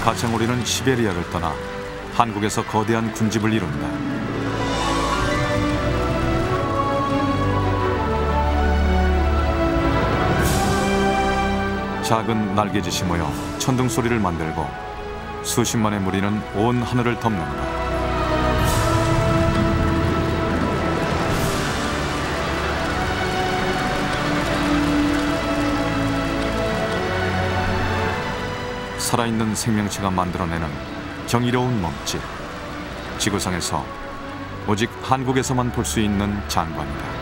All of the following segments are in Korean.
가창오리는 시베리아를 떠나 한국에서 거대한 군집을 이룬다. 작은 날개짓이 모여 천둥 소리를 만들고 수십만의 무리는 온 하늘을 덮는다. 살아있는 생명체가 만들어내는 경이로운 몸짓. 지구상에서 오직 한국에서만 볼 수 있는 장관이다.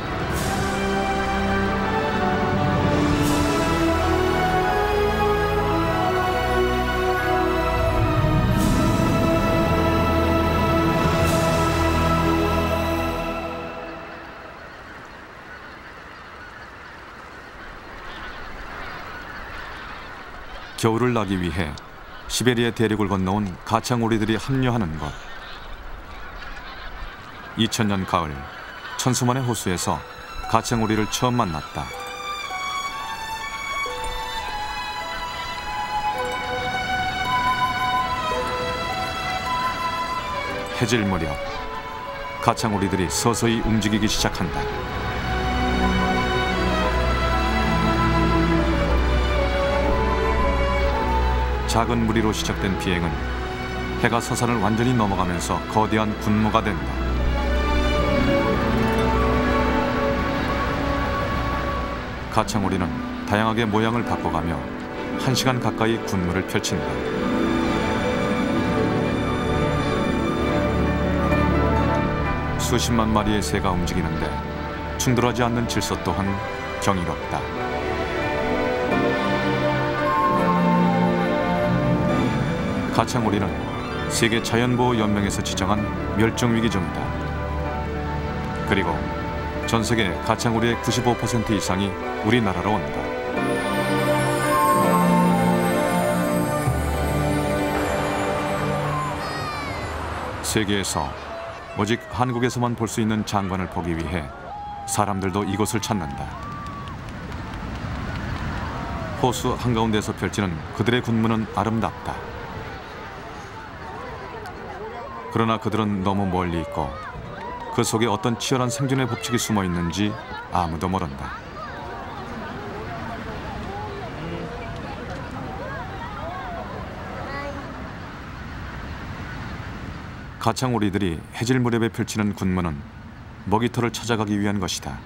겨울을 나기 위해 시베리아 대륙을 건너온 가창오리들이 합류하는 곳. 2000년 가을, 천수만의 호수에서 가창오리를 처음 만났다. 해질 무렵, 가창오리들이 서서히 움직이기 시작한다. 작은 무리로 시작된 비행은 해가 서산을 완전히 넘어가면서 거대한 군무가 된다. 가창오리는 다양하게 모양을 바꿔가며 1시간 가까이 군무를 펼친다. 수십만 마리의 새가 움직이는데 충돌하지 않는 질서 또한 경이롭다. 가창오리는 세계 자연보호연맹에서 지정한 멸종위기종이다. 그리고 전 세계 가창오리의 95% 이상이 우리나라로 온다. 세계에서 오직 한국에서만 볼 수 있는 장관을 보기 위해 사람들도 이곳을 찾는다. 호수 한가운데서 펼치는 그들의 군무는 아름답다. 그러나 그들은 너무 멀리 있고 그 속에 어떤 치열한 생존의 법칙이 숨어 있는지 아무도 모른다. 가창오리들이 해질 무렵에 펼치는 군무는 먹이터를 찾아가기 위한 것이다.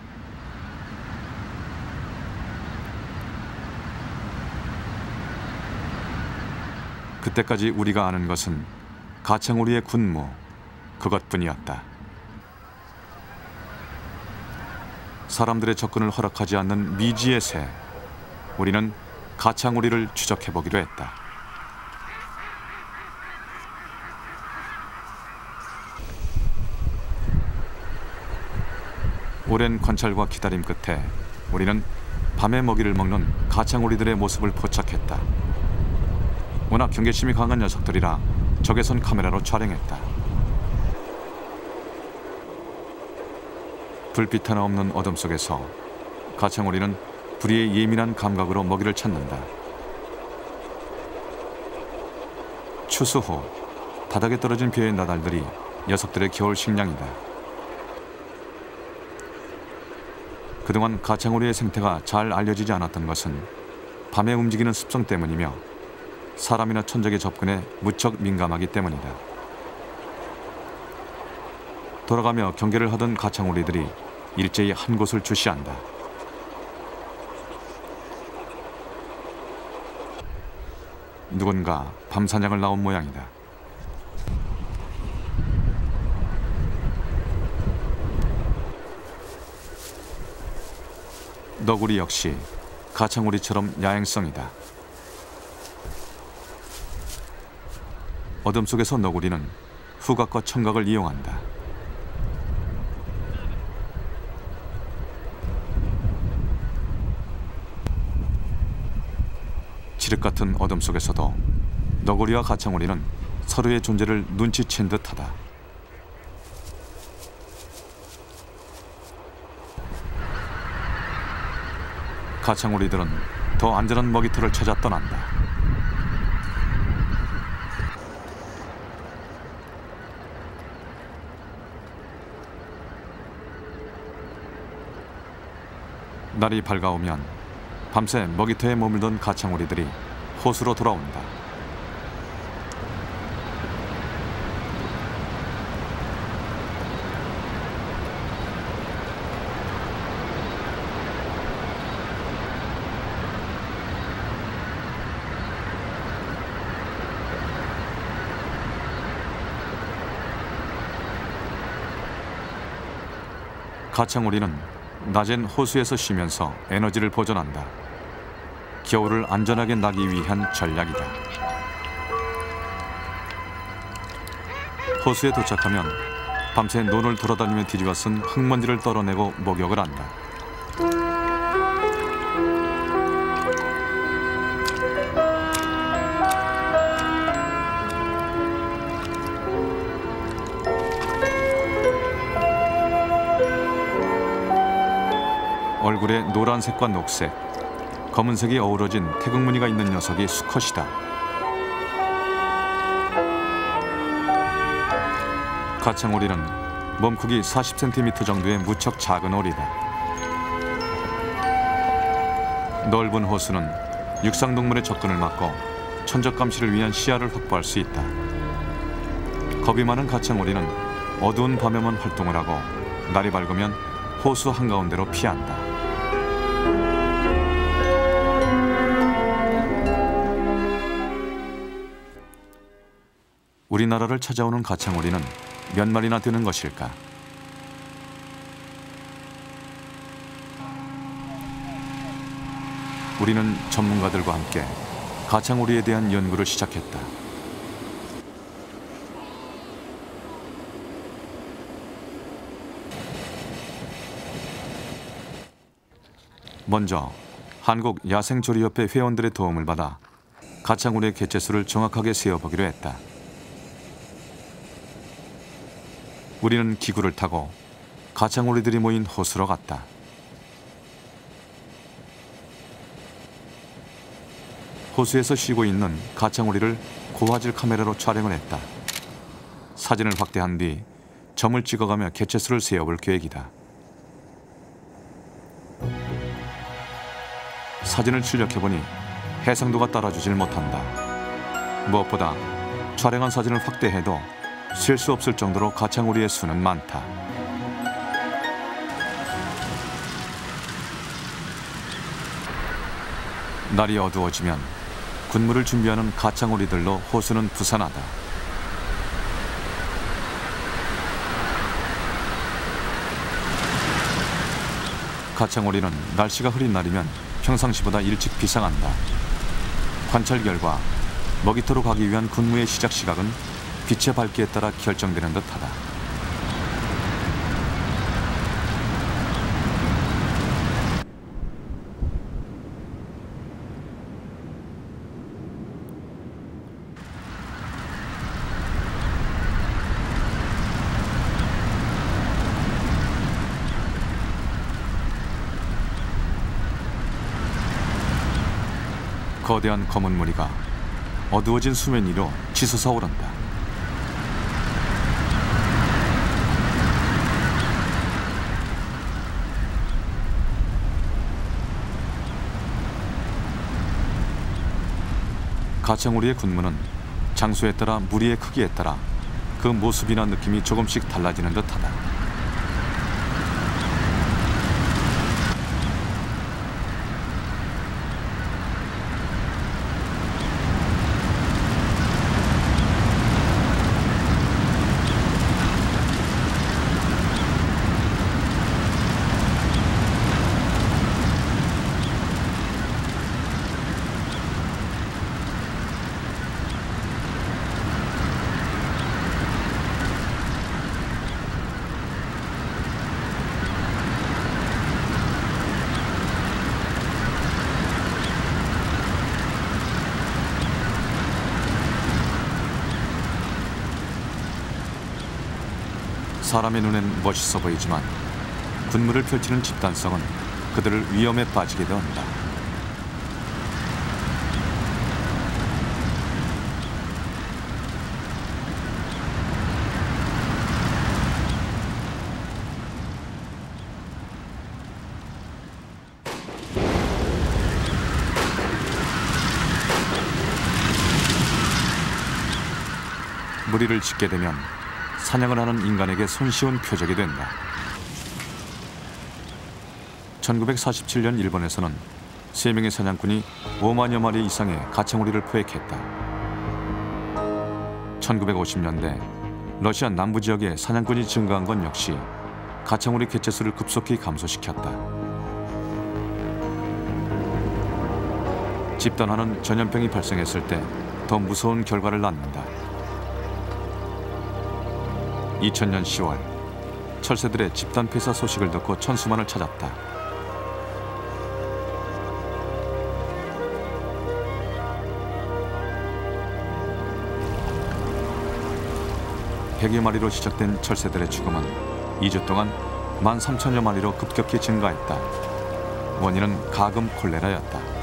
그때까지 우리가 아는 것은 가창오리의 군무, 그것뿐이었다. 사람들의 접근을 허락하지 않는 미지의 새, 우리는 가창오리를 추적해보기로 했다. 오랜 관찰과 기다림 끝에 우리는 밤에 먹이를 먹는 가창오리들의 모습을 포착했다. 워낙 경계심이 강한 녀석들이라 적외선 카메라로 촬영했다. 불빛 하나 없는 어둠 속에서 가창오리는 부리의 예민한 감각으로 먹이를 찾는다. 추수 후 바닥에 떨어진 벼의 나달들이 녀석들의 겨울 식량이다. 그동안 가창오리의 생태가 잘 알려지지 않았던 것은 밤에 움직이는 습성 때문이며 사람이나 천적의 접근에 무척 민감하기 때문이다. 돌아가며 경계를 하던 가창오리들이 일제히 한 곳을 주시한다. 누군가 밤사냥을 나온 모양이다. 너구리 역시 가창오리처럼 야행성이다. 어둠 속에서 너구리는 후각과 청각을 이용한다. 칠흑 같은 어둠 속에서도 너구리와 가창오리는 서로의 존재를 눈치챈 듯하다. 가창오리들은 더 안전한 먹이터를 찾아 떠난다. 날이 밝아오면 밤새 먹이터에 머물던 가창오리들이 호수로 돌아온다. 가창오리는 낮엔 호수에서 쉬면서 에너지를 보존한다. 겨울을 안전하게 나기 위한 전략이다. 호수에 도착하면 밤새 논을 돌아다니며 뒤집어 쓴 흙먼지를 떨어내고 목욕을 한다. 얼굴에 노란색과 녹색, 검은색이 어우러진 태극무늬가 있는 녀석이 수컷이다. 가창오리는 몸크기 40cm 정도의 무척 작은 오리다. 넓은 호수는 육상동물의 접근을 막고 천적 감시를 위한 시야를 확보할 수 있다. 겁이 많은 가창오리는 어두운 밤에만 활동을 하고 날이 밝으면 호수 한가운데로 피한다. 우리나라를 찾아오는 가창오리는 몇 마리나 되는 것일까? 우리는 전문가들과 함께 가창오리에 대한 연구를 시작했다. 먼저 한국야생조리협회 회원들의 도움을 받아 가창오리의 개체수를 정확하게 세어보기로 했다. 우리는 기구를 타고 가창오리들이 모인 호수로 갔다. 호수에서 쉬고 있는 가창오리를 고화질 카메라로 촬영을 했다. 사진을 확대한 뒤 점을 찍어가며 개체수를 세어볼 계획이다. 사진을 출력해보니 해상도가 따라주질 못한다. 무엇보다 촬영한 사진을 확대해도 셀 수 없을 정도로 가창오리의 수는 많다. 날이 어두워지면 군무를 준비하는 가창오리들로 호수는 부산하다. 가창오리는 날씨가 흐린 날이면 평상시보다 일찍 비상한다. 관찰 결과 먹이터로 가기 위한 군무의 시작 시각은 빛의 밝기에 따라 결정되는 듯하다. 거대한 검은 무리가 어두워진 수면 위로 치솟아 오른다. 가창오리의 군무는 장소에 따라 무리의 크기에 따라 그 모습이나 느낌이 조금씩 달라지는 듯하다. 사람의 눈엔 멋있어 보이지만 군무를 펼치는 집단성은 그들을 위험에 빠지게 한다. 무리를 짓게 되면 사냥을 하는 인간에게 손쉬운 표적이 된다. 1947년 일본에서는 3명의 사냥꾼이 5만여 마리 이상의 가창오리를 포획했다. 1950년대 러시아 남부 지역에 사냥꾼이 증가한 건 역시 가창오리 개체수를 급속히 감소시켰다. 집단화는 전염병이 발생했을 때 더 무서운 결과를 낳는다. 2000년 10월 철새들의 집단 폐사 소식을 듣고 천수만을 찾았다. (100여) 마리로 시작된 철새들의 죽음은 2주 동안 13,000여 마리로 급격히 증가했다. 원인은 가금 콜레라였다.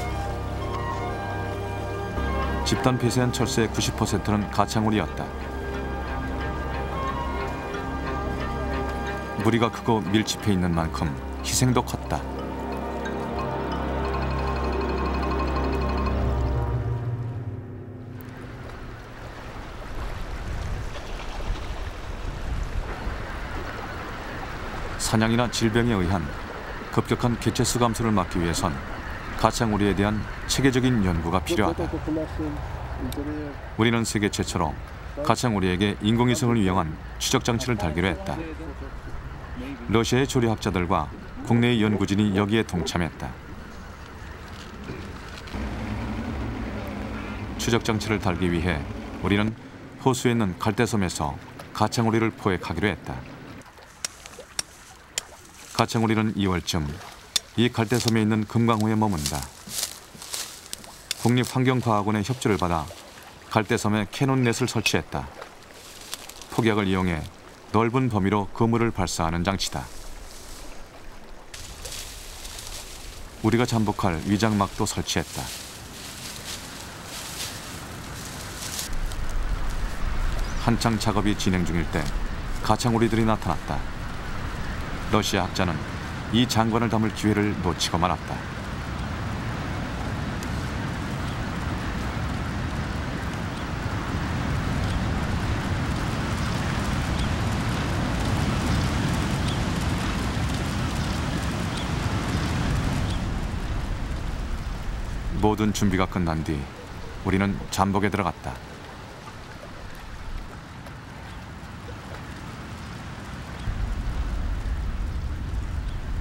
집단 폐쇄한 철새의 90%는 가창오리였다. 무리가 크고 밀집해 있는 만큼 희생도 컸다. 사냥이나 질병에 의한 급격한 개체수 감소를 막기 위해선 가창오리에 대한 체계적인 연구가 필요하다. 우리는 세계 최초로 가창오리에게 인공위성을 이용한 추적 장치를 달기로 했다. 러시아의 조리학자들과 국내의 연구진이 여기에 동참했다. 추적 장치를 달기 위해 우리는 호수에 있는 갈대섬에서 가창오리를 포획하기로 했다. 가창오리는 2월쯤 이 갈대섬에 있는 금강호에 머문다. 국립환경과학원의 협조를 받아 갈대섬에 캐논넷을 설치했다. 폭약을 이용해 넓은 범위로 그물을 발사하는 장치다. 우리가 잠복할 위장막도 설치했다. 한창 작업이 진행 중일 때 가창오리들이 나타났다. 러시아 학자는 이 장관을 담을 기회를 놓치고 말았다. 모든 준비가 끝난 뒤 우리는 잠복에 들어갔다.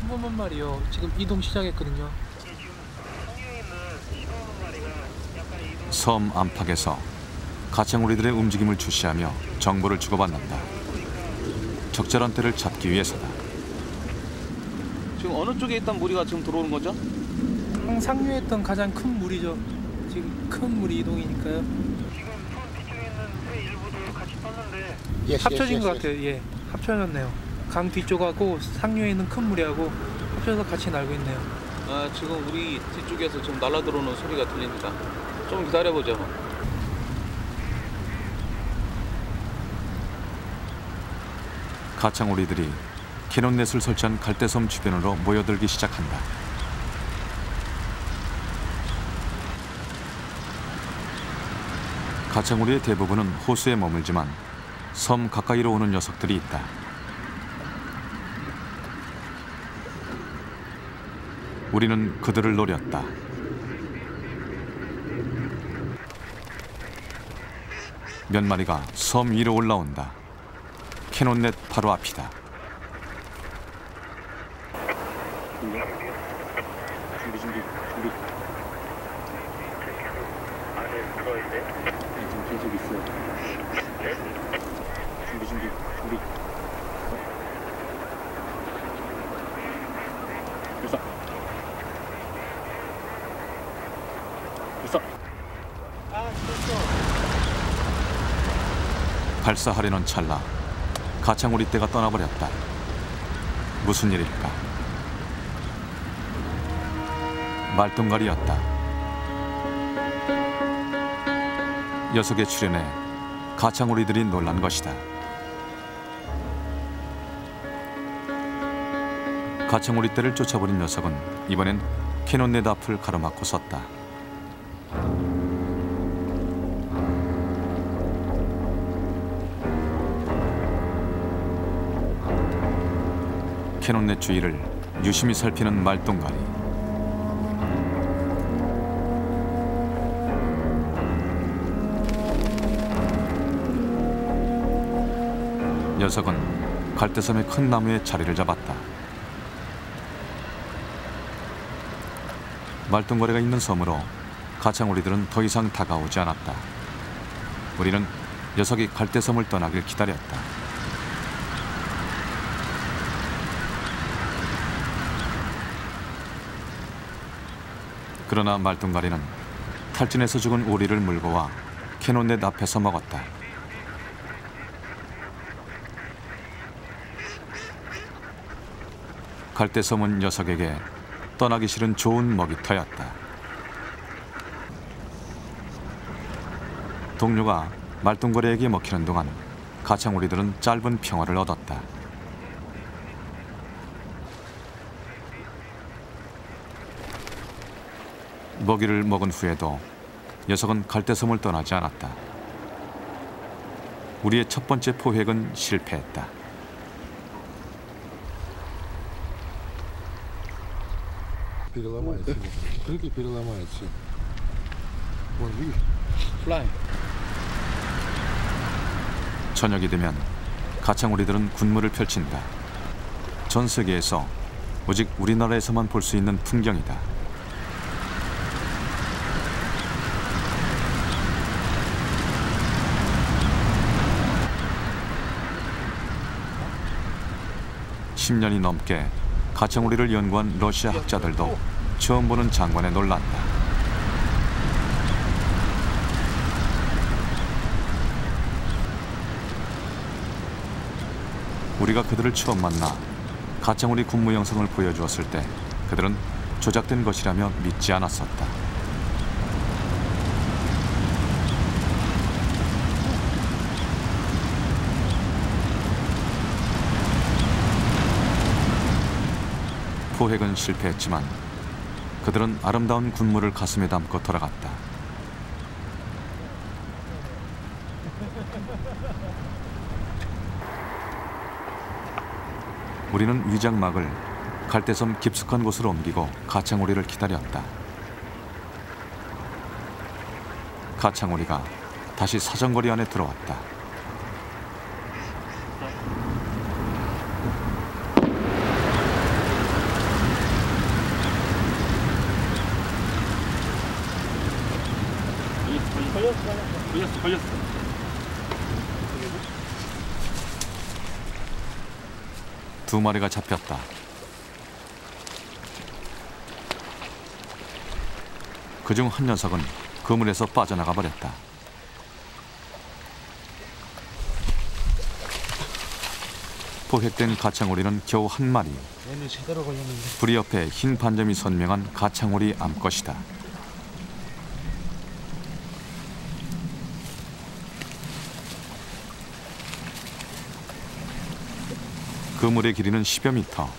한 번만 말이요. 지금 이동 시작했거든요. 섬 안팎에서 가창오리들의 움직임을 주시하며 정보를 주고받는다. 적절한 때를 잡기 위해서다. 지금 어느 쪽에 있던 무리가 지금 들어오는 거죠? 상류에 있던 가장 큰 물이죠. 지금 큰 물이 이동이니까요. 지금 섬 뒤쪽에 있는 새 일부도 같이 떴는데 합쳐진 것 같아요. 예, 합쳐졌네요. 강 뒤쪽하고 상류에 있는 큰 무리하고 합쳐서 같이 날고 있네요. 아, 지금 우리 뒤쪽에서 지금 날아 들어오는 소리가 들립니다. 좀 기다려보죠. 가창오리들이 캐논넷을 설치한 갈대섬 주변으로 모여들기 시작한다. 가창오리의 대부분은 호수에 머물지만 섬 가까이로 오는 녀석들이 있다. 우리는 그들을 노렸다. 몇 마리가 섬 위로 올라온다. 캐논넷 바로 앞이다. 준비. 안에 들어있네. 지금 계속 있어요. 네? 준비. 됐어. 발사하려는 찰나 가창오리 떼가 떠나버렸다. 무슨 일일까? 말똥갈이었다. 녀석의 출현에 가창오리들이 놀란 것이다. 가창오리 떼를 쫓아버린 녀석은 이번엔 캐논넷 앞을 가로막고 섰다. 캐논의 주위를 유심히 살피는 말똥가리. 녀석은 갈대섬의 큰 나무에 자리를 잡았다. 말똥거리가 있는 섬으로 가창오리들은 더 이상 다가오지 않았다. 우리는 녀석이 갈대섬을 떠나길 기다렸다. 그러나 말똥가리는 탈진해서 죽은 오리를 물고 와 캐논넷 앞에서 먹었다. 갈대섬은 녀석에게 떠나기 싫은 좋은 먹이터였다. 동료가 말똥거리에게 먹히는 동안 가창오리들은 짧은 평화를 얻었다. 먹이를 먹은 후에도 녀석은 갈대섬을 떠나지 않았다. 우리의 첫 번째 포획은 실패했다. переломается. Крылья переломаются. Вон, видишь? 플라이. 저녁이 되면 가창오리들은 군무를 펼친다. 전 세계에서 오직 우리나라에서만 볼 수 있는 풍경이다. (10년이) 넘게 가창오리를 연구한 러시아 학자들도 처음 보는 장관에 놀란다. 우리가 그들을 처음 만나 가창오리 군무 영상을 보여주었을 때 그들은 조작된 것이라며 믿지 않았었다. 포획은 실패했지만 그들은 아름다운 군무를 가슴에 담고 돌아갔다. 우리는 위장막을 갈대섬 깊숙한 곳으로 옮기고 가창오리를 기다렸다. 가창오리가 다시 사정거리 안에 들어왔다. 걸렸어. 두 마리가 잡혔다. 그중 한 녀석은 그물에서 빠져나가 버렸다. 포획된 가창오리는 겨우 한 마리. 얘는 제대로 걸렸는데. 부리 옆에 흰 반점이 선명한 가창오리 암컷이다. 그물의 길이는 10여 미터.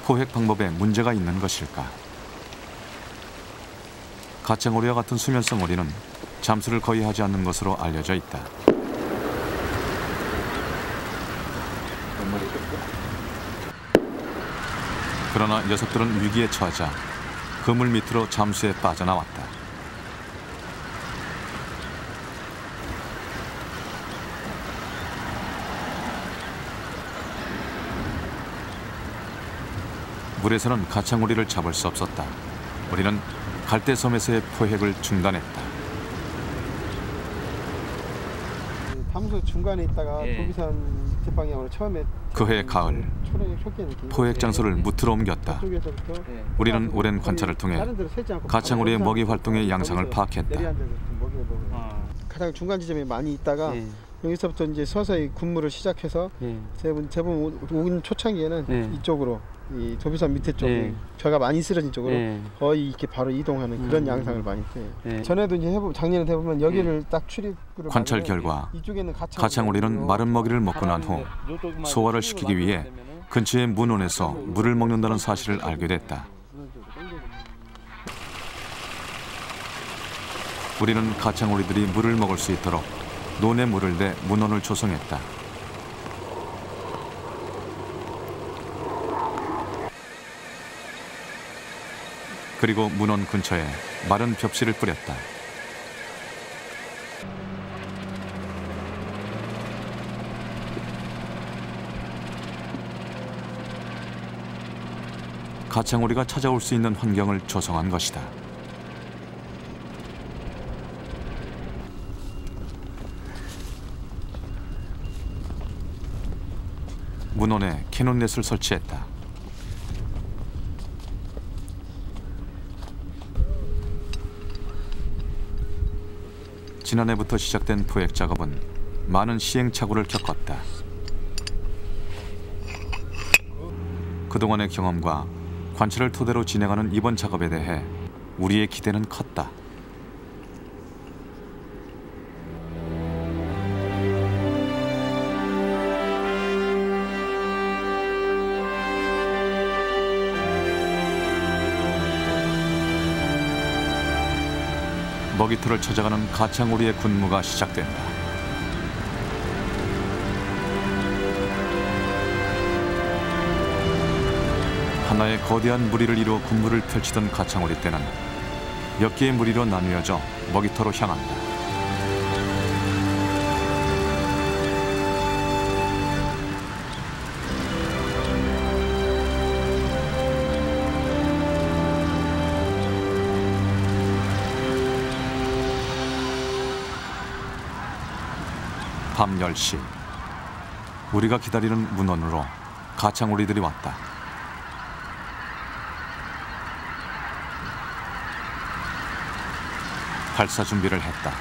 포획 방법에 문제가 있는 것일까? 가창오리와 같은 수면성 오리는 잠수를 거의 하지 않는 것으로 알려져 있다. 그러나 녀석들은 위기에 처하자 그물 밑으로 잠수해 빠져나왔다. 물에서는 가창오리를 잡을 수 없었다. 우리는 갈대섬에서의 포획을 중단했다. 담소 중간에 있다가 예. 도비산 제방향으로 처음에 그해 가을 포획 장소를 무트로 옮겼다. 우리는 오랜 관찰을 통해 가창오리의 먹이 활동의 양상을 파악했다. 가장 중간 지점에 많이 있다가 여기서부터 이제 서서히 군무를 시작해서 대부분 오긴 초창기에는 이쪽으로 이 도비산 밑에 쪽에 벼가 많이 쓰러진 쪽으로 거의 이렇게 바로 이동하는 그런 양상을 많이 해요. 전에도 이제 작년에 해보면 여기를 딱 출입구를 관찰 결과 가창오리는 마른 먹이를 먹고 난 후 소화를 시키기 위해 근처의 문원에서 물을 먹는다는 사실을 알게 됐다. 우리는 가창오리들이 물을 먹을 수 있도록 논에 물을 대 문원을 조성했다. 그리고 문원 근처에 마른 벽실을 뿌렸다. 가창오리가 찾아올 수 있는 환경을 조성한 것이다. 문원에 캐논넷을 설치했다. 지난해부터 시작된 포획 작업은 많은 시행착오를 겪었다. 그동안의 경험과 관찰을 토대로 진행하는 이번 작업에 대해 우리의 기대는 컸다. 먹이터를 찾아가는 가창오리의 군무가 시작된다. 하나의 거대한 무리를 이루어 군무를 펼치던 가창오리 떼는 몇 개의 무리로 나뉘어져 먹이터로 향한다. 밤 10시, 우리가 기다리는 문원으로 가창오리들이 왔다. 발사 준비를 했다.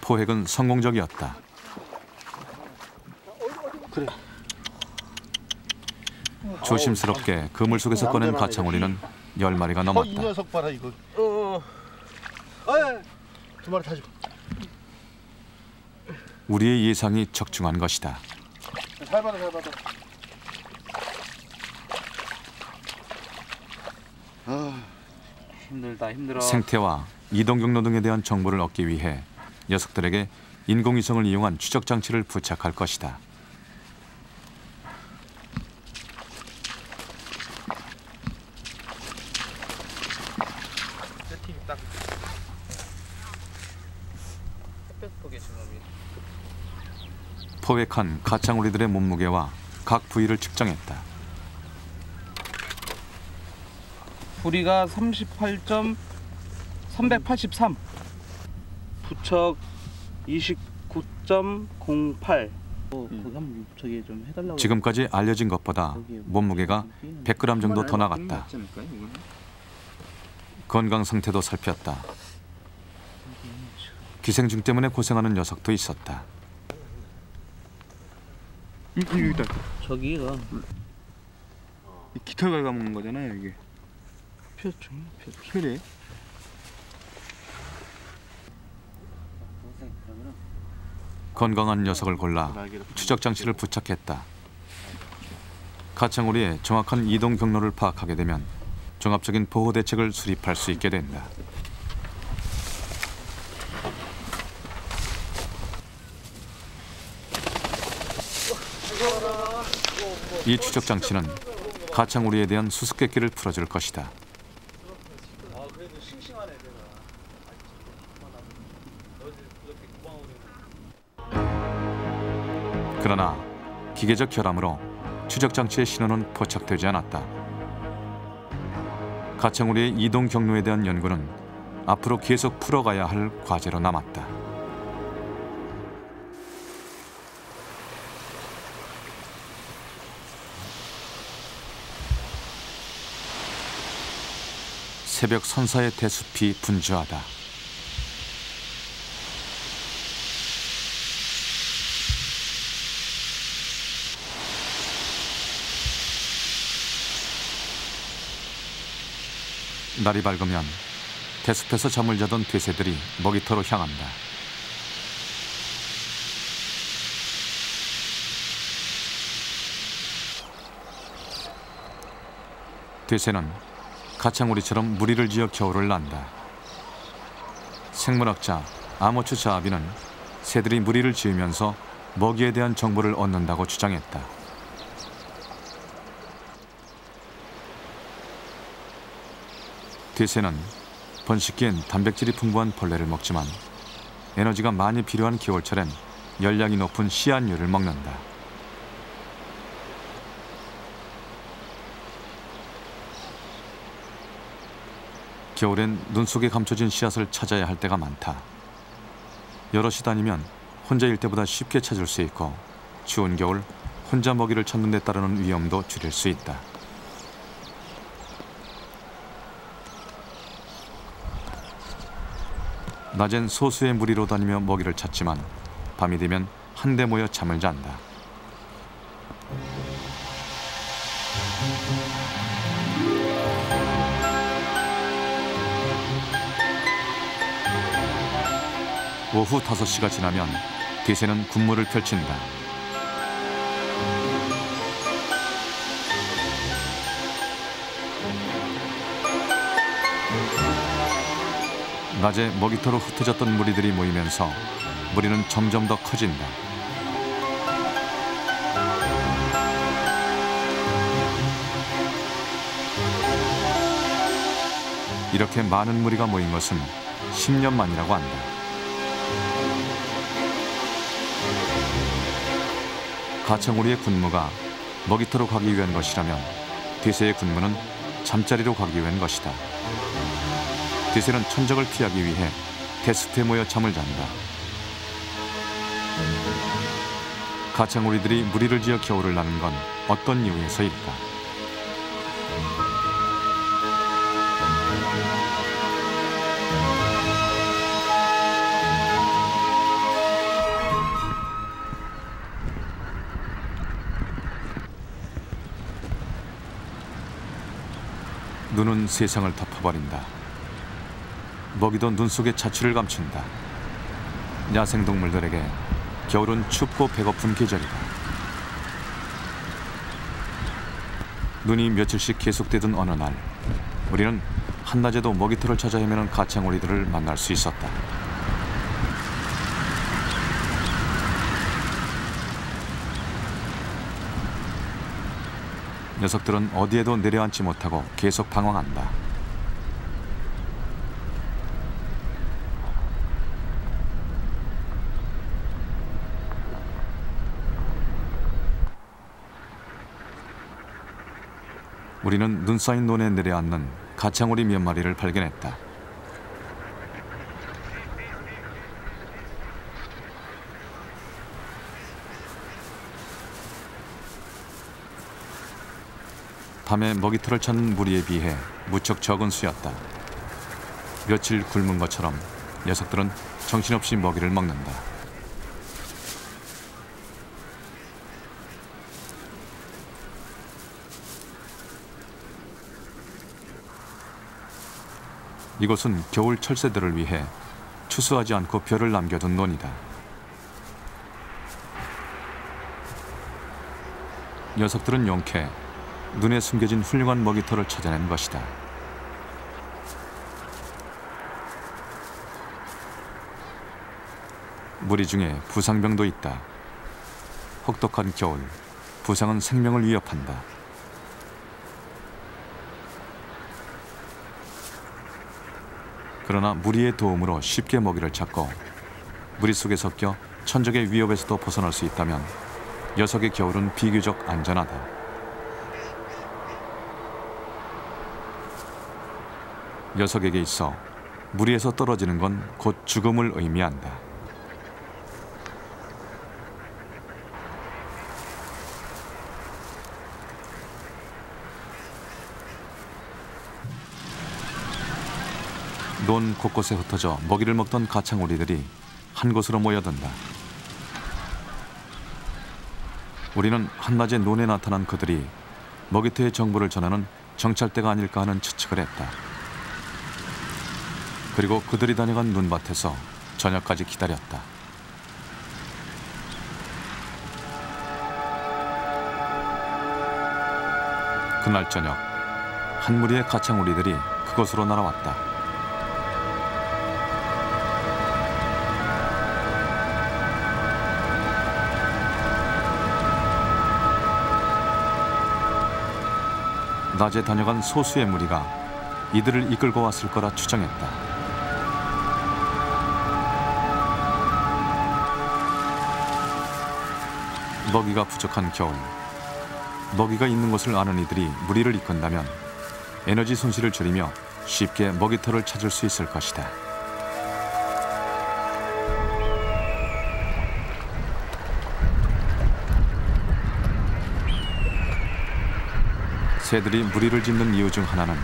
포획은 성공적이었다. 그래. 조심스럽게 그물 속에서 꺼낸 가창오리는 10마리가 이 넘었다. 녀석 봐라 이거. 두 마리 타지. 우리의 예상이 적중한 것이다. 잘 받아, 잘 받아. 힘들다 힘들어. 생태와 이동 경로 등에 대한 정보를 얻기 위해 녀석들에게 인공위성을 이용한 추적 장치를 부착할 것이다. 세팅이 딱 햇볕 지금 포획한 가창오리들의 몸무게와 각 부위를 측정했다. 부리가 38.383, 부척 29.08. 거기 한번 저기 좀 해달라고. 지금까지 알려진 것보다 몸무게가 100g 정도 더 나갔다. 건강 상태도 살폈다. 기생충 때문에 고생하는 녀석도 있었다. 여기 있다. 저기가 깃털 갉아먹는 거잖아요, 이게. 표충. 그래. 건강한 녀석을 골라 추적 장치를 부착했다. 가창오리의 정확한 이동 경로를 파악하게 되면 종합적인 보호 대책을 수립할 수 있게 된다. 이 추적 장치는 가창오리에 대한 수수께끼를 풀어줄 것이다. 그러나 기계적 결함으로 추적 장치의 신호는 포착되지 않았다. 가창오리의 이동 경로에 대한 연구는 앞으로 계속 풀어가야 할 과제로 남았다. 새벽 선사의 대숲이 분주하다. 날이 밝으면 대숲에서 잠을 자던 돼새들이 먹이터로 향한다. 돼새는 가창오리처럼 무리를 지어 겨울을 난다. 생물학자 아모츠 자아비는 새들이 무리를 지으면서 먹이에 대한 정보를 얻는다고 주장했다. 대새는 번식기엔 단백질이 풍부한 벌레를 먹지만 에너지가 많이 필요한 겨울철엔 열량이 높은 씨앗류를 먹는다. 겨울엔 눈 속에 감춰진 씨앗을 찾아야 할 때가 많다. 여럿이 다니면 혼자일 때보다 쉽게 찾을 수 있고 추운 겨울 혼자 먹이를 찾는 데 따르는 위험도 줄일 수 있다. 낮엔 소수의 무리로 다니며 먹이를 찾지만 밤이 되면 한데 모여 잠을 잔다. 오후 5시가 지나면 대새는 군무를 펼친다. 낮에 먹이터로 흩어졌던 무리들이 모이면서 무리는 점점 더 커진다. 이렇게 많은 무리가 모인 것은 10년 만이라고 한다. 가창우리의 군무가 먹이터로 가기 위한 것이라면 대새의 군무는 잠자리로 가기 위한 것이다. 대새는 천적을 피하기 위해 대숲에 모여 잠을 잔다. 가창우리들이 무리를 지어 겨울을 나는 건 어떤 이유에서일까? 눈은 세상을 덮어버린다. 먹이도 눈 속에 자취를 감춘다. 야생동물들에게 겨울은 춥고 배고픈 계절이다. 눈이 며칠씩 계속되던 어느 날 우리는 한낮에도 먹이터를 찾아 헤매는 가창우리들을 만날 수 있었다. 녀석들은 어디에도 내려앉지 못하고 계속 방황한다. 우리는 눈 쌓인 논에 내려앉는 가창우리 몇 마리를 발견했다. 밤에 먹이터를 찾는 무리에 비해 무척 적은 수였다. 며칠 굶은 것처럼 녀석들은 정신없이 먹이를 먹는다. 이곳은 겨울 철새들을 위해 추수하지 않고 벼를 남겨둔 논이다. 녀석들은 용케 눈에 숨겨진 훌륭한 먹이터를 찾아낸 것이다. 무리 중에 부상병도 있다. 혹독한 겨울, 부상은 생명을 위협한다. 그러나 무리의 도움으로 쉽게 먹이를 찾고 무리 속에 섞여 천적의 위협에서도 벗어날 수 있다면 녀석의 겨울은 비교적 안전하다. 녀석에게 있어 무리에서 떨어지는 건 곧 죽음을 의미한다. 논 곳곳에 흩어져 먹이를 먹던 가창우리들이 한 곳으로 모여든다. 우리는 한낮에 논에 나타난 그들이 먹이터의 정보를 전하는 정찰대가 아닐까 하는 추측을 했다. 그리고 그들이 다녀간 눈밭에서 저녁까지 기다렸다. 그날 저녁 한 무리의 가창우리들이 그곳으로 날아왔다. 낮에 다녀간 소수의 무리가 이들을 이끌고 왔을 거라 추정했다. 먹이가 부족한 겨울, 먹이가 있는 곳을 아는 이들이 무리를 이끈다면 에너지 손실을 줄이며 쉽게 먹이터를 찾을 수 있을 것이다. 새들이 무리를 짓는 이유 중 하나는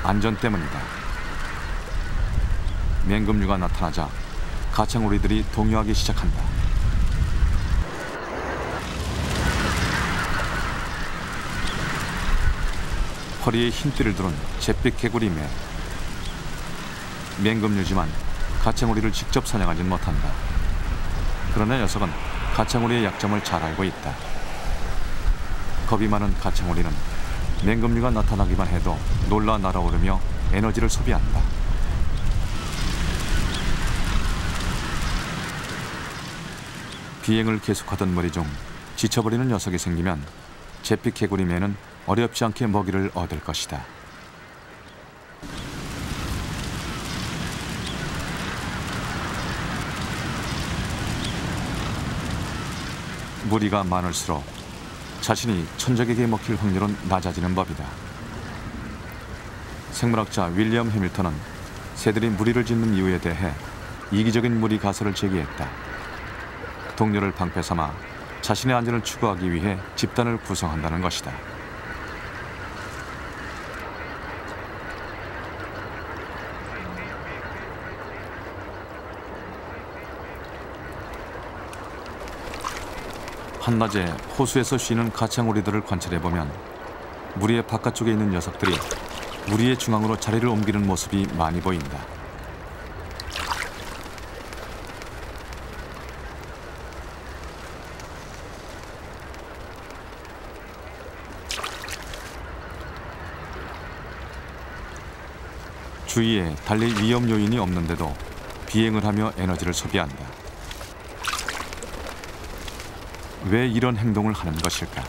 안전 때문이다. 맹금류가 나타나자 가창오리들이 동요하기 시작한다. 허리에 흰띠를 두른 잿빛 개구리 매. 맹금류지만 가창오리를 직접 사냥하진 못한다. 그러나 녀석은 가창오리의 약점을 잘 알고 있다. 겁이 많은 가창오리는 맹금류가 나타나기만 해도 놀라 날아오르며 에너지를 소비한다. 비행을 계속하던 무리 중 지쳐버리는 녀석이 생기면 잿빛 개구리매는 어렵지 않게 먹이를 얻을 것이다. 무리가 많을수록 자신이 천적에게 먹힐 확률은 낮아지는 법이다. 생물학자 윌리엄 해밀턴은 새들이 무리를 짓는 이유에 대해 이기적인 무리 가설을 제기했다. 동료를 방패 삼아 자신의 안전을 추구하기 위해 집단을 구성한다는 것이다. 한낮에 호수에서 쉬는 가창오리들을 관찰해보면 무리의 바깥쪽에 있는 녀석들이 무리의 중앙으로 자리를 옮기는 모습이 많이 보인다. 주위에 달릴 위험 요인이 없는데도 비행을 하며 에너지를 소비한다. 왜 이런 행동을 하는 것일까?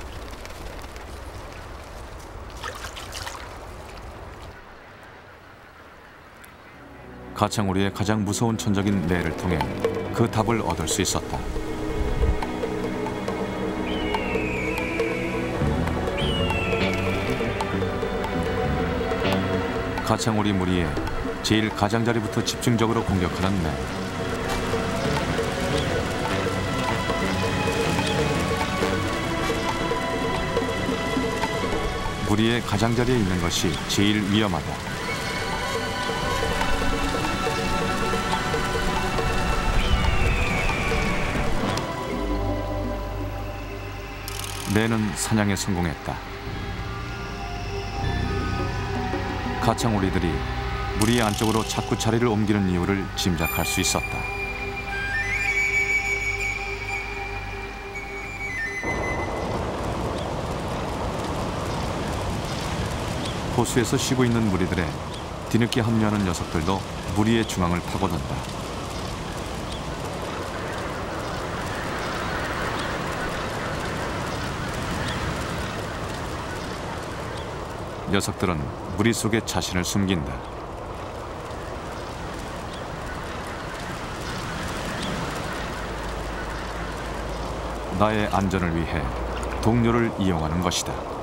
가창오리의 가장 무서운 천적인 매를 통해 그 답을 얻을 수 있었다. 가창오리 무리에 제일 가장자리부터 집중적으로 공격하는 매. 무리의 가장자리에 있는 것이 제일 위험하다. 매는 사냥에 성공했다. 가창오리들이 무리 안쪽으로 자꾸 자리를 옮기는 이유를 짐작할 수 있었다. 호수에서 쉬고 있는 무리들에 뒤늦게 합류하는 녀석들도 무리의 중앙을 파고든다. 녀석들은 무리 속에 자신을 숨긴다. 나의 안전을 위해 동료를 이용하는 것이다.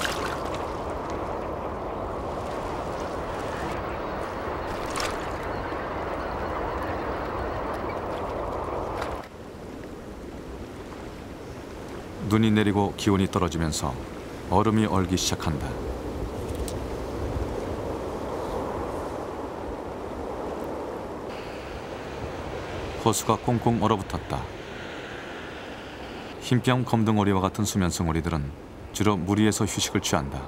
눈이 내리고 기온이 떨어지면서 얼음이 얼기 시작한다. 호수가 꽁꽁 얼어붙었다. 흰뺨 검둥오리와 같은 수면성 오리들은 주로 무리에서 휴식을 취한다.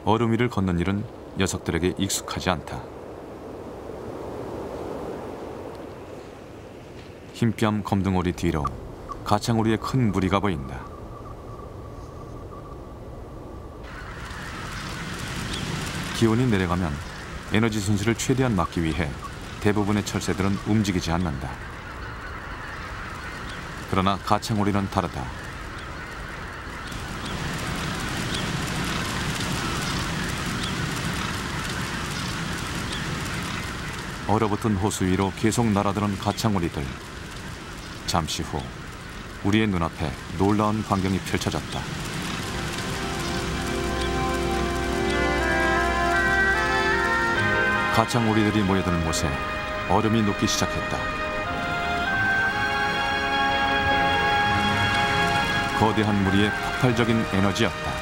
얼음 위를 걷는 일은 녀석들에게 익숙하지 않다. 흰뺨 검둥오리 뒤로 가창오리의 큰 무리가 보인다. 기온이 내려가면 에너지 손실을 최대한 막기 위해 대부분의 철새들은 움직이지 않는다. 그러나 가창오리는 다르다. 얼어붙은 호수 위로 계속 날아드는 가창오리들. 잠시 후 우리의 눈앞에 놀라운 광경이 펼쳐졌다. 가창오리들이 모여드는 곳에 얼음이 녹기 시작했다. 거대한 무리의 폭발적인 에너지였다.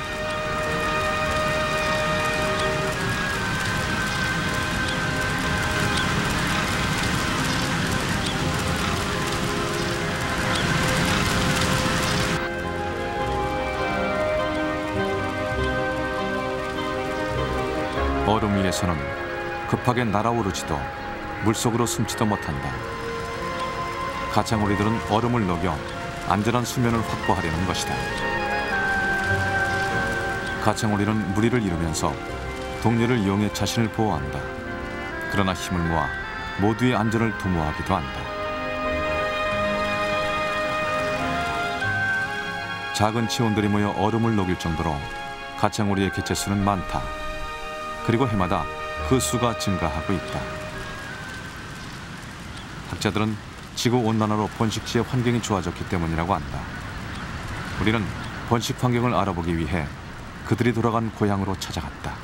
얼음 위에서는 급하게 날아오르지도 물속으로 숨지도 못한다. 가창오리들은 얼음을 녹여 안전한 수면을 확보하려는 것이다. 가창오리는 무리를 이루면서 동료를 이용해 자신을 보호한다. 그러나 힘을 모아 모두의 안전을 도모하기도 한다. 작은 체온들이 모여 얼음을 녹일 정도로 가창오리의 개체수는 많다. 그리고 해마다 그 수가 증가하고 있다. 학자들은 지구온난화로 번식지의 환경이 좋아졌기 때문이라고 한다. 우리는 번식 환경을 알아보기 위해 그들이 돌아간 고향으로 찾아갔다.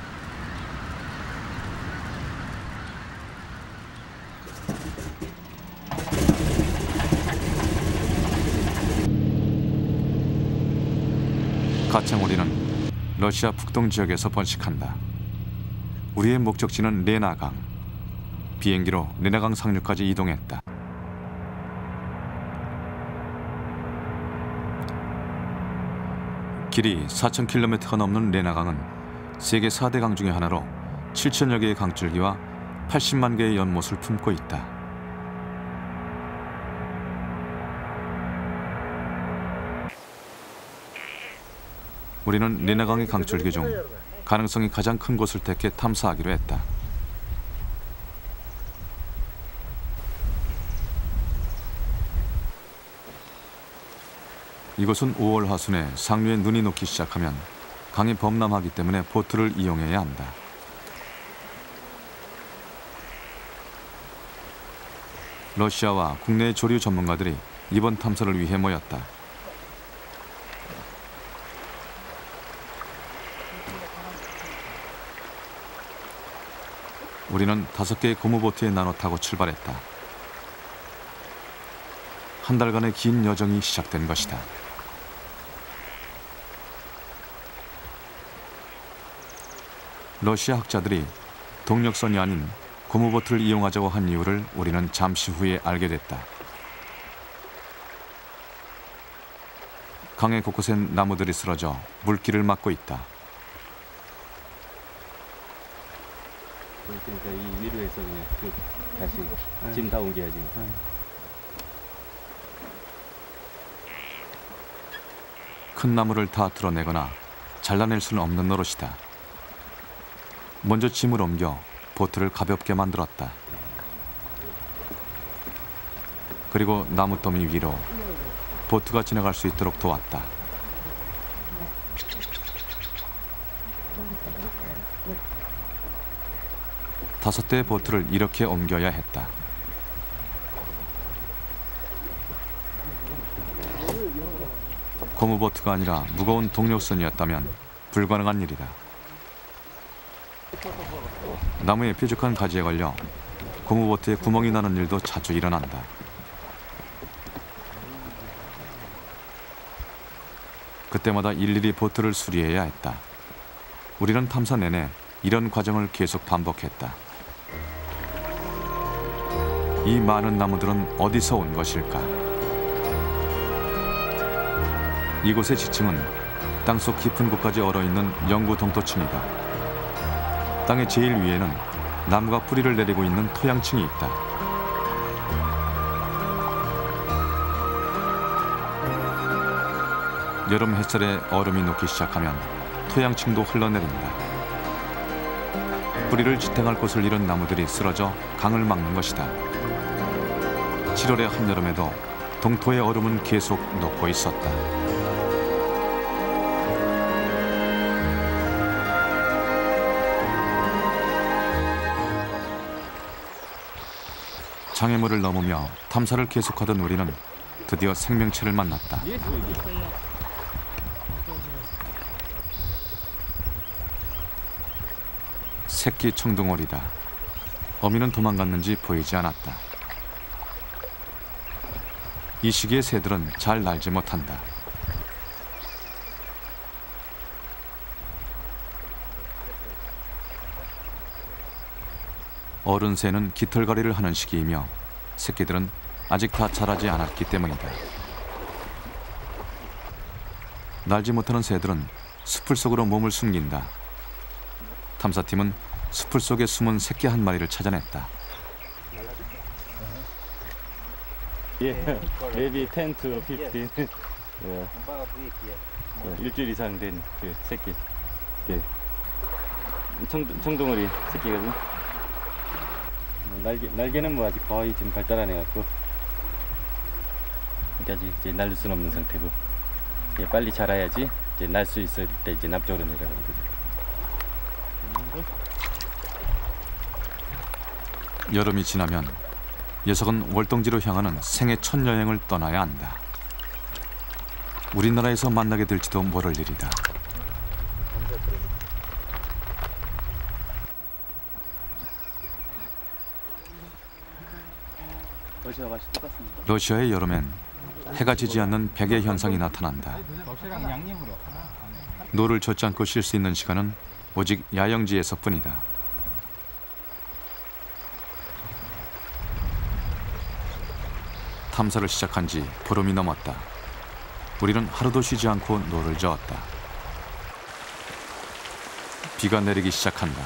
가창오리는 러시아 북동 지역에서 번식한다. 우리의 목적지는 레나강. 비행기로 레나강 상류까지 이동했다. 길이 4,000km가 넘는 레나강은 세계 4대 강 중의 하나로 7,000여 개의 강줄기와 80만 개의 연못을 품고 있다. 우리는 레나강의 강줄기 중 가능성이 가장 큰 곳을 택해 탐사하기로 했다. 이곳은 5월 하순에 상류에 눈이 녹기 시작하면 강이 범람하기 때문에 보트를 이용해야 한다. 러시아와 국내 조류 전문가들이 이번 탐사를 위해 모였다. 우리는 5개의 고무보트에 나눠 타고 출발했다. 한 달간의 긴 여정이 시작된 것이다. 러시아 학자들이 동력선이 아닌 고무보트를 이용하자고 한 이유를 우리는 잠시 후에 알게 됐다. 강의 곳곳엔 나무들이 쓰러져 물길을 막고 있다. 그러니까 이 위로에서 그냥 쭉 다시 짐 다 옮겨야지. 큰 나무를 다 드러내거나 잘라낼 수는 없는 노릇이다. 먼저 짐을 옮겨 보트를 가볍게 만들었다. 그리고 나무 더미 위로 보트가 지나갈 수 있도록 도왔다. 다섯 대의 보트를 이렇게 옮겨야 했다. 고무보트가 아니라 무거운 동력선이었다면 불가능한 일이다. 나무의 뾰족한 가지에 걸려 고무보트에 구멍이 나는 일도 자주 일어난다. 그때마다 일일이 보트를 수리해야 했다. 우리는 탐사 내내 이런 과정을 계속 반복했다. 이 많은 나무들은 어디서 온 것일까? 이곳의 지층은 땅속 깊은 곳까지 얼어있는 영구 동토층이다. 땅의 제일 위에는 나무가 뿌리를 내리고 있는 토양층이 있다. 여름 햇살에 얼음이 녹기 시작하면 토양층도 흘러내린다. 뿌리를 지탱할 곳을 잃은 나무들이 쓰러져 강을 막는 것이다. 7월의 한여름에도 동토의 얼음은 계속 녹고 있었다. 장애물을 넘으며 탐사를 계속하던 우리는 드디어 생명체를 만났다. 새끼 청둥오리다. 어미는 도망갔는지 보이지 않았다. 이 시기에 새들은 잘 날지 못한다. 어른 새는 깃털갈이를 하는 시기이며 새끼들은 아직 다 자라지 않았기 때문이다. 날지 못하는 새들은 숲을 속으로 몸을 숨긴다. 탐사팀은 숲을 속에 숨은 새끼 한 마리를 찾아냈다. maybe 10 to 15. 일주일 이상 된 그 새끼. 청둥오리 새끼거든. 날개는 뭐 아직 거의 지금 발달 안 해갖고 아직 이제 날 수는 없는 상태고, 빨리 자라야지 이제 날 수 있을 때 이제 남쪽으로 내려가는 거죠. 여름이 지나면 녀석은 월동지로 향하는 생애 첫 여행을 떠나야 한다. 우리나라에서 만나게 될지도 모를 일이다. 러시아의 여름엔 해가 지지 않는 백의 현상이 나타난다. 노를 젓지 않고 쉴 수 있는 시간은 오직 야영지에서뿐이다. 탐사를 시작한 지 보름이 넘었다. 우리는 하루도 쉬지 않고 노를 저었다. 비가 내리기 시작한다.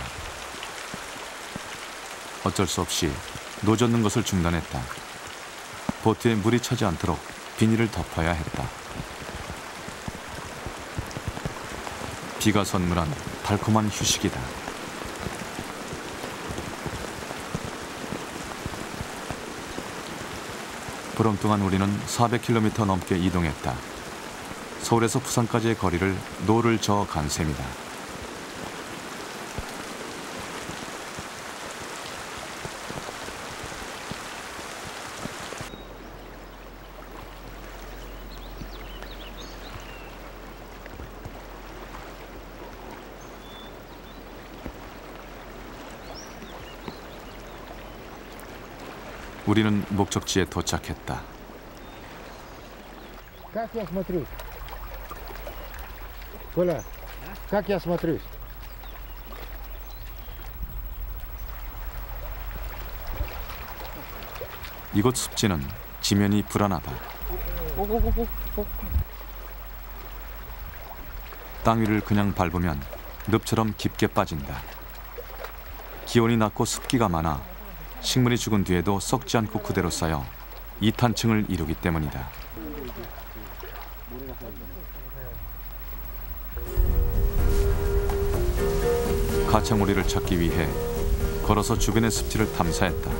어쩔 수 없이 노 젓는 것을 중단했다. 보트에 물이 차지 않도록 비닐을 덮어야 했다. 비가 선물한 달콤한 휴식이다. 보름 동안 우리는 400km 넘게 이동했다. 서울에서 부산까지의 거리를 노를 저어 간 셈이다. 우리는 목적지에 도착했다. Как я смотрюсь? Коля, как я смотрюсь? 이곳 습지는 지면이 불안하다. 땅 위를 그냥 밟으면 늪처럼 깊게 빠진다. 기온이 낮고 습기가 많아 식물이 죽은 뒤에도 썩지 않고 그대로 쌓여 이탄층을 이루기 때문이다. 가창오리를 찾기 위해 걸어서 주변의 습지를 탐사했다.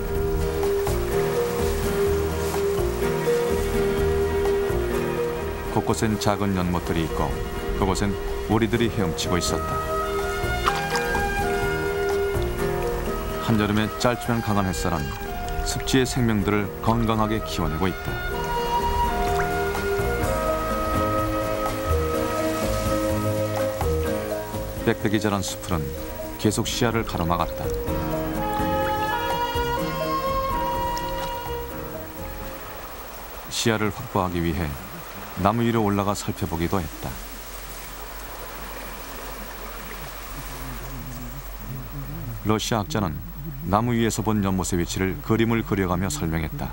곳곳엔 작은 연못들이 있고 그곳엔 오리들이 헤엄치고 있었다. 한여름에 짧지만 강한 햇살은 습지의 생명들을 건강하게 키워내고 있다. 빽빽이 자란 숲은 계속 시야를 가로막았다. 시야를 확보하기 위해 나무 위로 올라가 살펴보기도 했다. 러시아 학자는 나무 위에서 본 연못의 위치를 그림을 그려가며 설명했다.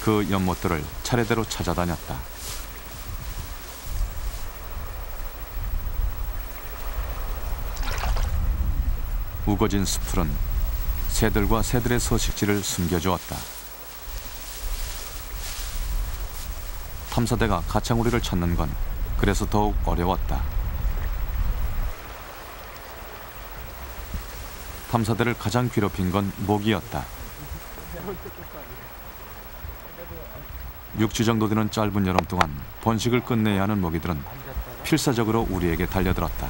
그 연못들을 차례대로 찾아다녔다. 우거진 숲풀은 새들과 새들의 서식지를 숨겨주었다. 탐사대가 가창오리를 찾는 건 그래서 더욱 어려웠다. 탐사대를 가장 괴롭힌 건 모기였다. 6주 정도 되는 짧은 여름 동안 번식을 끝내야 하는 모기들은 필사적으로 우리에게 달려들었다.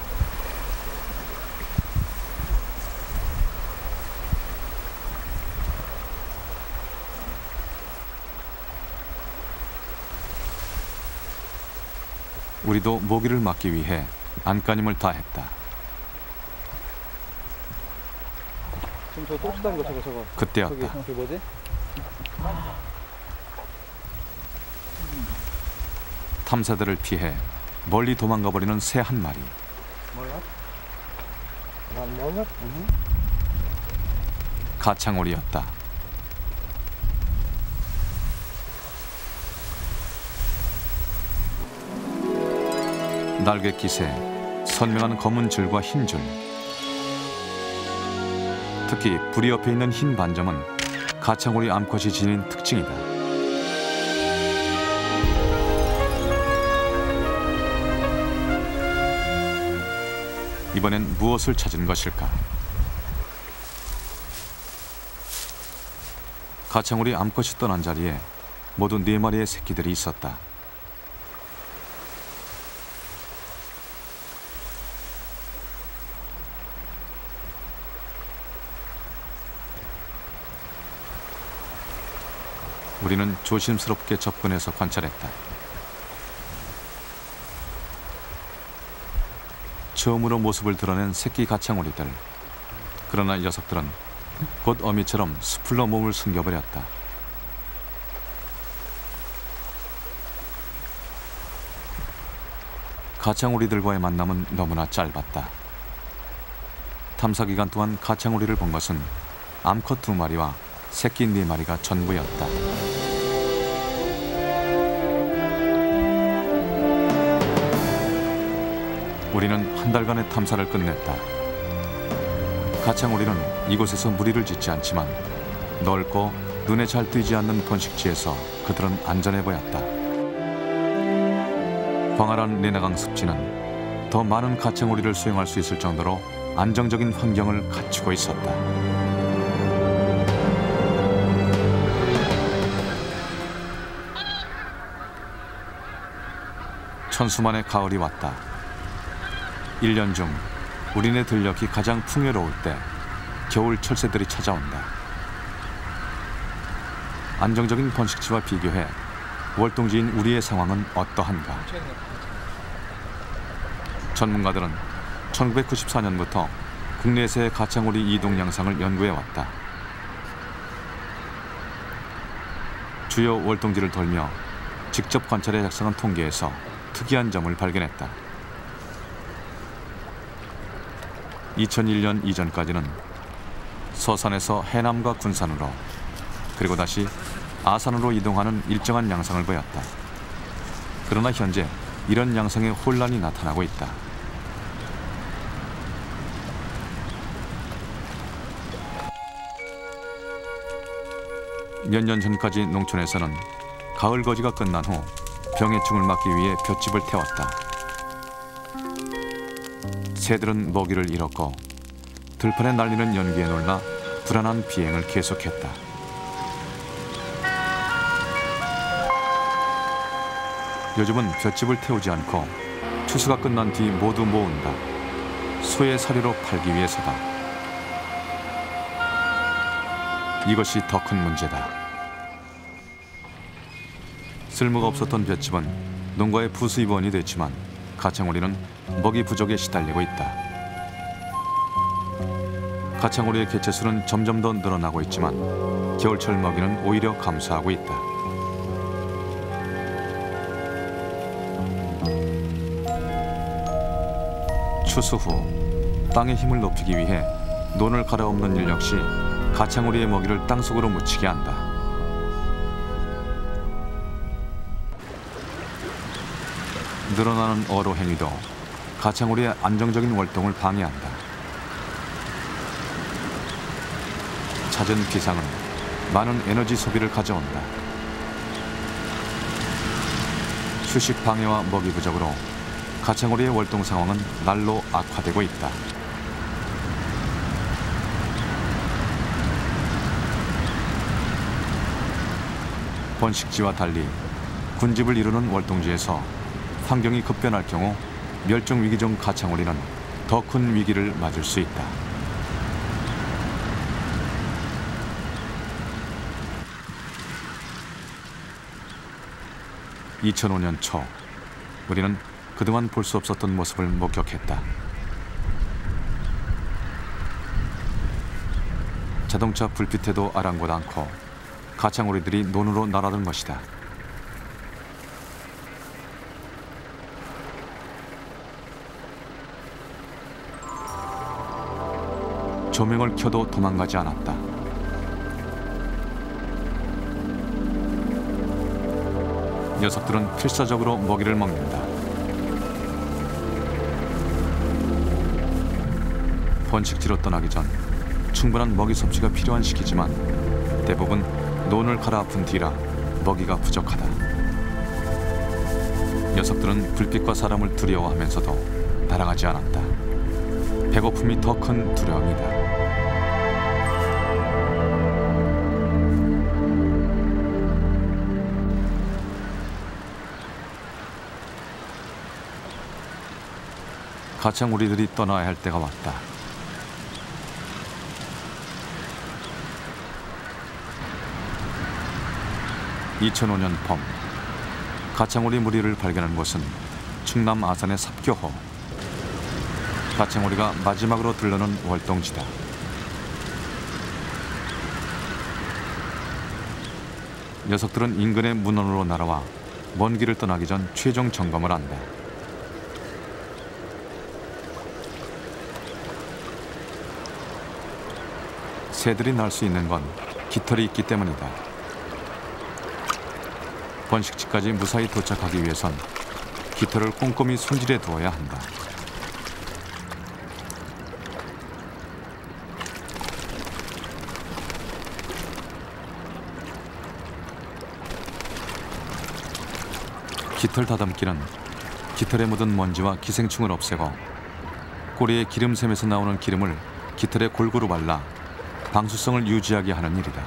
우리도 모기를 막기 위해 안간힘을 다했다. 지금 저 똥싸는 거 저거. 그때였다. 저기 뭐지? 탐사들을 피해 멀리 도망가 버리는 새 한 마리. 가창오리였다. 날개 깃에 선명한 검은 줄과 흰 줄. 특히 부리 옆에 있는 흰 반점은 가창오리 암컷이 지닌 특징이다. 이번엔 무엇을 찾은 것일까? 가창오리 암컷이 떠난 자리에 모두 4마리의 새끼들이 있었다. 우리는 조심스럽게 접근해서 관찰했다. 처음으로 모습을 드러낸 새끼 가창오리들. 그러나 녀석들은 곧 어미처럼 수풀로 몸을 숨겨버렸다. 가창오리들과의 만남은 너무나 짧았다. 탐사 기간 동안 가창오리를 본 것은 암컷 2마리와 새끼 4마리가 전부였다. 우리는 한 달간의 탐사를 끝냈다. 가창오리는 이곳에서 무리를 짓지 않지만 넓고 눈에 잘 띄지 않는 번식지에서 그들은 안전해 보였다. 광활한 내나강 습지는 더 많은 가창오리를 수용할 수 있을 정도로 안정적인 환경을 갖추고 있었다. 천수만의 가을이 왔다. 1년 중 우리네 들녘이 가장 풍요로울 때 겨울 철새들이 찾아온다. 안정적인 번식지와 비교해 월동지인 우리의 상황은 어떠한가? 전문가들은 1994년부터 국내에서의 가창오리 이동 양상을 연구해왔다. 주요 월동지를 돌며 직접 관찰해 작성한 통계에서 특이한 점을 발견했다. 2001년 이전까지는 서산에서 해남과 군산으로 그리고 다시 아산으로 이동하는 일정한 양상을 보였다. 그러나 현재 이런 양상에 혼란이 나타나고 있다. 몇 년 전까지 농촌에서는 가을 거지가 끝난 후 병해충을 막기 위해 볏짚을 태웠다. 새들은 먹이를 잃었고 들판에 날리는 연기에 놀라 불안한 비행을 계속했다. 요즘은 볏짚을 태우지 않고 추수가 끝난 뒤 모두 모은다. 소의 사료로 팔기 위해서다. 이것이 더 큰 문제다. 쓸모가 없었던 볏짚은 농가의 부수입원이 됐지만 가창오리는 먹이 부족에 시달리고 있다. 가창오리의 개체수는 점점 더 늘어나고 있지만 겨울철 먹이는 오히려 감소하고 있다. 추수 후 땅의 힘을 높이기 위해 논을 갈아엎는 일 역시 가창오리의 먹이를 땅속으로 묻히게 한다. 늘어나는 어로 행위도 가창오리의 안정적인 활동을 방해한다. 잦은 비상은 많은 에너지 소비를 가져온다. 휴식 방해와 먹이 부족으로 가창오리의 활동 상황은 날로 악화되고 있다. 번식지와 달리 군집을 이루는 월동지에서 환경이 급변할 경우 멸종 위기종 가창오리는 더 큰 위기를 맞을 수 있다. (2005년) 초 우리는 그동안 볼 수 없었던 모습을 목격했다. 자동차 불빛에도 아랑곳 않고 가창오리들이 논으로 날아든 것이다. 조명을 켜도 도망가지 않았다. 녀석들은 필사적으로 먹이를 먹는다. 번식지로 떠나기 전 충분한 먹이 섭취가 필요한 시기지만 대부분 논을 갈아엎은 뒤라 먹이가 부족하다. 녀석들은 불빛과 사람을 두려워하면서도 날아가지 않았다. 배고픔이 더 큰 두려움이다. 가창오리들이 떠나야 할 때가 왔다. (2005년) 봄 가창오리 무리를 발견한 곳은 충남 아산의 삽교호. 가창오리가 마지막으로 들르는 월동지다. 녀석들은 인근의 문원으로 날아와 먼 길을 떠나기 전 최종 점검을 한다. 새들이 날 수 있는 건 깃털이 있기 때문이다. 번식지까지 무사히 도착하기 위해선 깃털을 꼼꼼히 손질해 두어야 한다. 깃털 다듬기는 깃털에 묻은 먼지와 기생충을 없애고 꼬리의 기름샘에서 나오는 기름을 깃털에 골고루 발라 방수성을 유지하게 하는 일이다.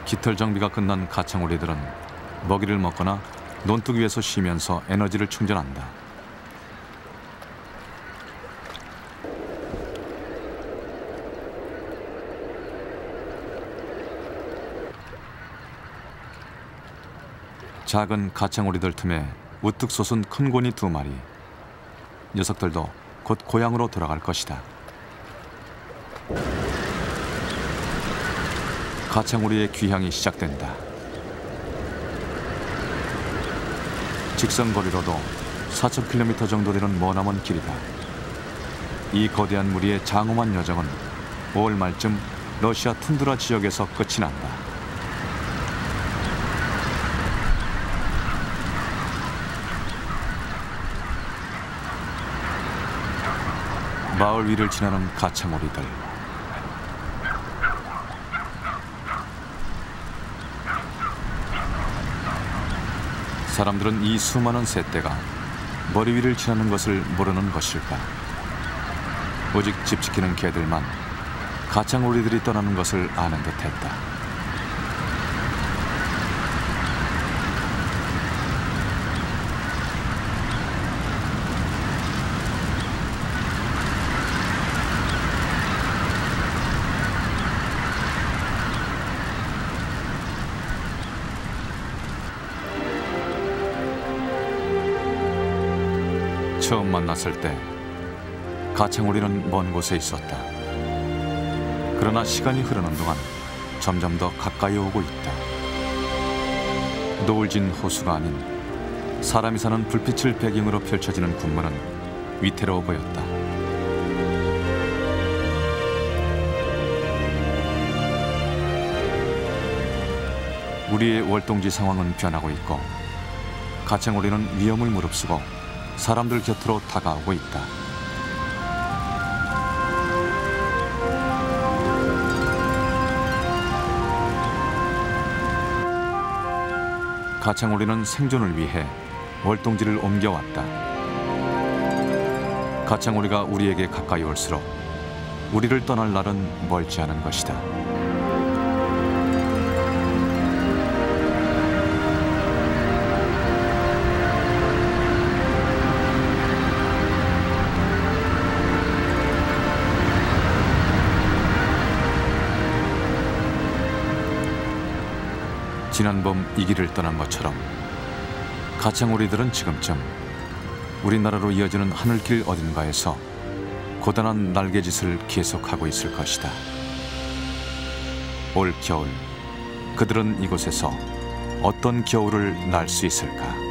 깃털 정비가 끝난 가창오리들은 먹이를 먹거나 논둑 위에서 쉬면서 에너지를 충전한다. 작은 가창오리들 틈에 우뚝 솟은 큰 고니 2마리. 녀석들도 곧 고향으로 돌아갈 것이다. 가창오리의 귀향이 시작된다. 직선 거리로도 4,000km 정도 되는 머나먼 길이다. 이 거대한 무리의 장엄한 여정은 5월 말쯤 러시아 툰드라 지역에서 끝이 난다. 마을 위를 지나는 가창오리들. 사람들은 이 수많은 새떼가 머리 위를 지나는 것을 모르는 것일까? 오직 집 지키는 개들만 가창오리들이 떠나는 것을 아는 듯했다. 처음 만났을 때 가창오리는 먼 곳에 있었다. 그러나 시간이 흐르는 동안 점점 더 가까이 오고 있다. 노을진 호수가 아닌 사람이 사는 불빛을 배경으로 펼쳐지는 군문은 위태로워 보였다. 우리의 월동지 상황은 변하고 있고 가창오리는 위험을 무릅쓰고 사람들 곁으로 다가오고 있다. 가창오리는 생존을 위해 월동지를 옮겨왔다. 가창오리가 우리에게 가까이 올수록 우리를 떠날 날은 멀지 않은 것이다. 지난 봄 이 길을 떠난 것처럼 가창오리들은 지금쯤 우리나라로 이어지는 하늘길 어딘가에서 고단한 날개짓을 계속하고 있을 것이다. 올 겨울 그들은 이곳에서 어떤 겨울을 날 수 있을까?